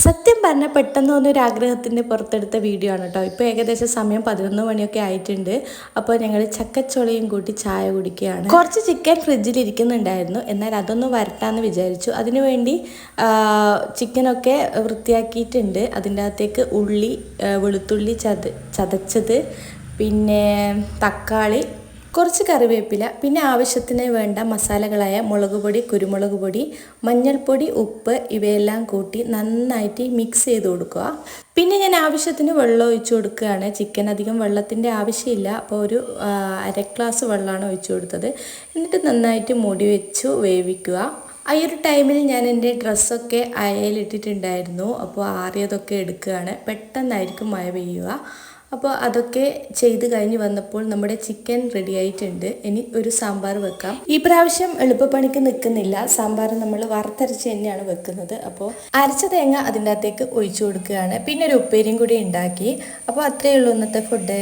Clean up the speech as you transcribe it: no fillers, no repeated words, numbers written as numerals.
സത്യം പറഞ്ഞാൽ പെട്ടെന്ന് തോന്നിയൊരു ആഗ്രഹത്തിൻ്റെ പുറത്തെടുത്ത വീഡിയോ ആണ് കേട്ടോ. ഇപ്പോൾ ഏകദേശം സമയം 11 മണിയൊക്കെ ആയിട്ടുണ്ട്. അപ്പോൾ ഞങ്ങൾ ചക്കച്ചൊളയും കൂട്ടി ചായ കുടിക്കുകയാണ്. കുറച്ച് ചിക്കൻ ഫ്രിഡ്ജിൽ ഇരിക്കുന്നുണ്ടായിരുന്നു, എന്നാൽ അതൊന്ന് വരട്ടാമെന്ന് വിചാരിച്ചു. അതിനുവേണ്ടി ചിക്കനൊക്കെ വൃത്തിയാക്കിയിട്ടുണ്ട്. അതിൻ്റെ അകത്തേക്ക് ഉള്ളി, വെളുത്തുള്ളി ചതച്ചത്, പിന്നെ തക്കാളി, കുറച്ച് കറിവേപ്പില, പിന്നെ ആവശ്യത്തിന് വേണ്ട മസാലകളായ മുളക് പൊടി, കുരുമുളക് പൊടി, മഞ്ഞൾപ്പൊടി, ഉപ്പ് ഇവയെല്ലാം കൂട്ടി നന്നായിട്ട് മിക്സ് ചെയ്ത് കൊടുക്കുക. പിന്നെ ഞാൻ ആവശ്യത്തിന് വെള്ളം ഒഴിച്ചു കൊടുക്കുകയാണ്. ചിക്കൻ അധികം വെള്ളത്തിൻ്റെ ആവശ്യമില്ല, അപ്പോൾ ഒരു അര ഗ്ലാസ് വെള്ളമാണ് ഒഴിച്ചു കൊടുത്തത്. എന്നിട്ട് നന്നായിട്ട് മൂടി വെച്ചു വേവിക്കുക. ആ ഒരു ടൈമിൽ ഞാൻ എൻ്റെ ഡ്രസ്സൊക്കെ അയയിലിട്ടിട്ടുണ്ടായിരുന്നു, അപ്പോൾ ആറിയതൊക്കെ എടുക്കുകയാണ്. പെട്ടെന്നായിരിക്കും മഴ പെയ്യുക. അപ്പോൾ അതൊക്കെ ചെയ്ത് കഴിഞ്ഞ് വന്നപ്പോൾ നമ്മുടെ ചിക്കൻ റെഡി ആയിട്ടുണ്ട്. ഇനി ഒരു സാമ്പാർ വെക്കാം. ഈ പ്രാവശ്യം എളുപ്പപ്പണിക്ക് നിൽക്കുന്നില്ല. സാമ്പാർ നമ്മൾ വറുത്തരച്ച് തന്നെയാണ് വെക്കുന്നത്. അപ്പോൾ അരച്ച തേങ്ങ അതിൻ്റെ അകത്തേക്ക് ഒഴിച്ചു കൊടുക്കുകയാണ്. പിന്നെ ഒരു ഉപ്പേരിയും കൂടി ഉണ്ടാക്കി. അപ്പോൾ അത്രയേ ഉള്ളൂ ഇന്നത്തെ ഫുഡ്.